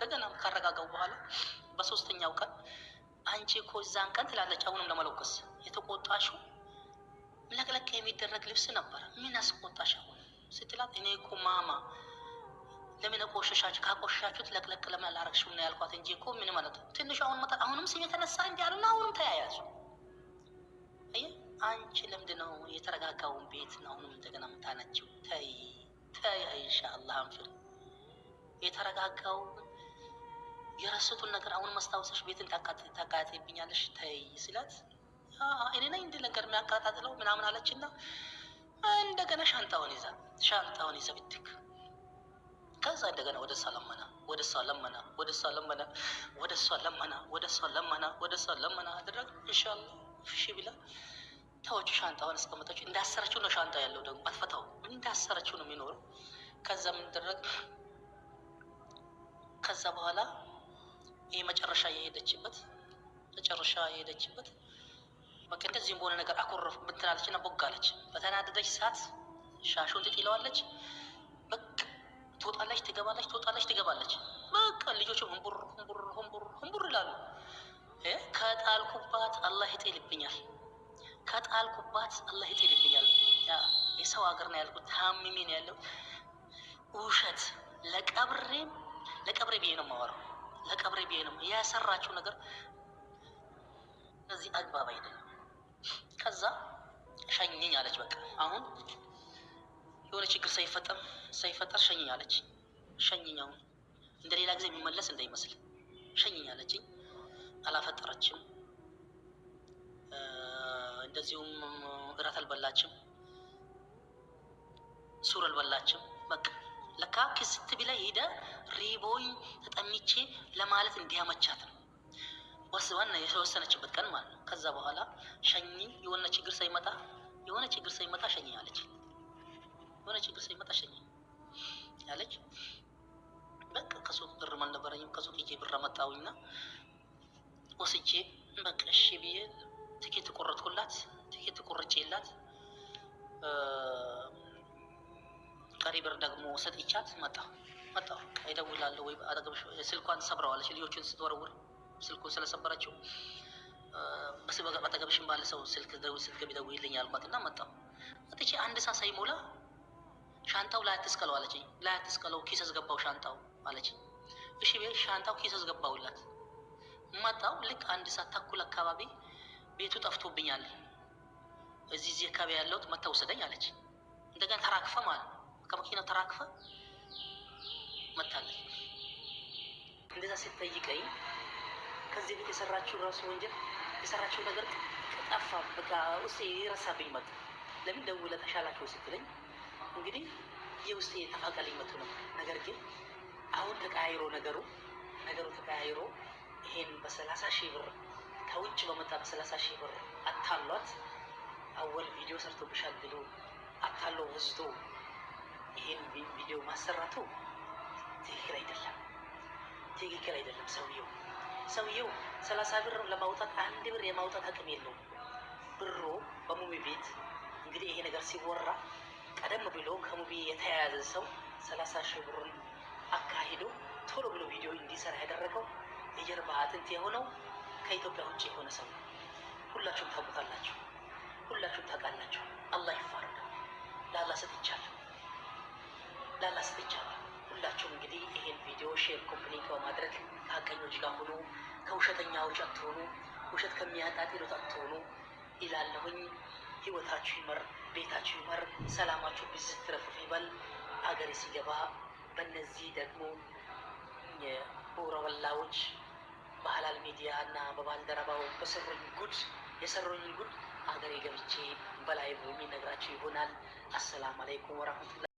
እንደገና ካረጋጋው በኋላ በሶስተኛው ቀን አንቺ እኮ እዛን ቀን ትላለች። አሁንም ለመለኮስ የተቆጣሽው ለቅለቅ የሚደረግ ልብስ ነበር፣ ምን አስቆጣሽ አሁን ስትላት፣ እኔ እኮ ማማ ለምን ቆሸሻችሁ? ካቆሸሻችሁት ለቅለቅ ለምን አላረግሽም ነው ያልኳት እንጂ እኮ ምን ማለት ነው። ትንሽ አሁንም ስም የተነሳ እንዲ ያሉና አሁንም ተያያዙ። አንቺ ለምንድን ነው የተረጋጋውን ቤት ነው አሁንም እንደገና የምታነችው? ተይ ተይ፣ ኢንሻአላህ አንፍር። የተረጋጋው የረሱትን ነገር አሁን መስታወሰሽ ቤትን ታቃጥይብኛለሽ ተይ ሲላት፣ እኔ ነኝ እንደ ነገር የሚያቃጣጥለው ምናምን አለችና እንደገና ሻንጣውን ይዛ ብትክ ከዛ እንደገና ወደ እሷ ለመና አደረግ። ኢንሻአላህ እሺ ብላ ተወች። ሻንጣውን አስቀመጠች። እንዳሰረችው ነው ሻንጣ ያለው ደግሞ አትፈታው፣ እንዳሰረችው ነው የሚኖረው። ከዛ ምን ደረግ? ከዛ በኋላ ይሄ መጨረሻ የሄደችበት በቃ እንደዚህም በሆነ ነገር አኮረፍ ብትላለች እና ቦጋለች። በተናደደች ሰዓት ሻሹን ትጥለዋለች። በቃ ትወጣለች፣ ትገባለች። በቃ ልጆቹ ሁንቡር ይላሉ። ከጣልኩባት አላህ ይጥልብኛል። የሰው ሀገር ነው ያልኩት። ታምሜ ነው ያለው። ውሸት ለቀብሬ ብዬ ነው የማወራው። ለቀብሬ ብዬ ነው ያሰራችው ነገር እዚህ አግባብ አይደለም። ከዛ ሸኘኝ አለች። በቃ አሁን የሆነ ችግር ሳይፈጠር ሸኘኝ አለች። ሸኘኝ አሁን እንደ ሌላ ጊዜ የሚመለስ እንዳይመስል ሸኘኝ አለችኝ። አላፈጠረችም። እንደዚሁም እራት አልበላችም፣ ሱር አልበላችም። በቃ ለካ ክስት ቢላ ሄደ ሪቦኝ ተጠምቼ ለማለት እንዲያመቻት ነው ዋና የተወሰነችበት ቀን ማለት ነው። ከዛ በኋላ ሸኝኝ፣ የሆነ ችግር ሳይመጣ ሸኝኝ አለች። ያለች በቃ ከሱቅ ብር አልነበረኝም። ከሱቅ ሂጄ ብር አመጣሁኝና ወስጄ በቃ እሺ ብዬ ትኬት ቆርጬላት ቀሪ ብር ደግሞ ሰጥቻት መጣሁ። እደውላለሁ ወይ አጠገብሽ ስልኳን ሰብረዋለች። ልጆቹን ስትወረውር ስልኩን ስለሰበረችው በአጠገብሽም ባለ ሰው ስልክ ስትገቢ ደውይልኝ አልኳትና መጣሁ። መጥቼ አንድ ሰዓት ሳይሞላ ሻንጣው ላይ አትስቀለው አለችኝ። ላይ አትስቀለው ኪስ አስገባው ሻንጣው አለችኝ። እሺ ቤት ሻንጣው ኪስ አስገባውላት መጣሁ። ልክ አንድ ሰዓት ተኩል አካባቢ ቤቱ ጠፍቶብኛል፣ እዚህ አካባቢ ያለሁት መታ ውሰደኝ አለች። እንደገና ተራክፈ ማለት ከመኪናው ተራክፈ መታለች። እንደዛ ስትጠይቀኝ ከዚህ ቤት የሰራችው ራሱ ወንጀል የሰራችው ነገር ጠፋ። በቃ ውስጤ ይረሳብኝ መጣ። ለምን ደውለህ ተሻላችሁ ስትለኝ እንግዲህ የውስጤ ተፋቀልኝ መጥቶ ነው። ነገር ግን አሁን ተቀያይሮ ነገሩ ተቀያይሮ ይሄን በ30,000 ብር ከውጭ በመጣ በ30,000 ብር አታሏት አወል ቪዲዮ ሰርቶብሻል ብሎ አታሎ ወስዶ ይሄን ቪዲዮ ማሰራቱ ትክክል አይደለም። ሰውየው 30 ብር ለማውጣት 1 ብር የማውጣት አቅም የለውም። ብሩ በሙቢ ቤት እንግዲህ ይሄ ነገር ሲወራ ቀደም ብሎ ከሙቢ የተያያዘ ሰው 30,000 ብሩን አካሂዶ ቶሎ ብሎ ቪዲዮ እንዲሰራ ያደረገው የጀርባ አጥንት የሆነው ከኢትዮጵያ ውጭ የሆነ ሰው ነው። ሁላችሁም ታውቁታላችሁ፣ ሁላችሁም ታውቃላችሁ። አላህ ይፋረድ። ለአላህ ሰጥቻለሁ። ሁላችሁም እንግዲህ ይሄን ቪዲዮ ሼር ኮምፕሊት በማድረግ ከሀቀኞች ጋር ሆኖ ከውሸተኛዎች አትሆኑ፣ ውሸት ከሚያጣጥሉት አትሆኑ ይላለሁኝ። ህይወታችሁ ይመር፣ ቤታችሁ ይመር፣ ሰላማችሁ ብዝት ትረፍርፍ ይበል። አገሬ ሲገባ በእነዚህ ደግሞ የቦረበላዎች በሀላል ሚዲያ እና በባልደረባው የሰሩኝ ጉድ አገሬ ገብቼ በላይ የሚነግራችሁ ይሆናል። አሰላሙ አለይኩም ወራህመቱላህ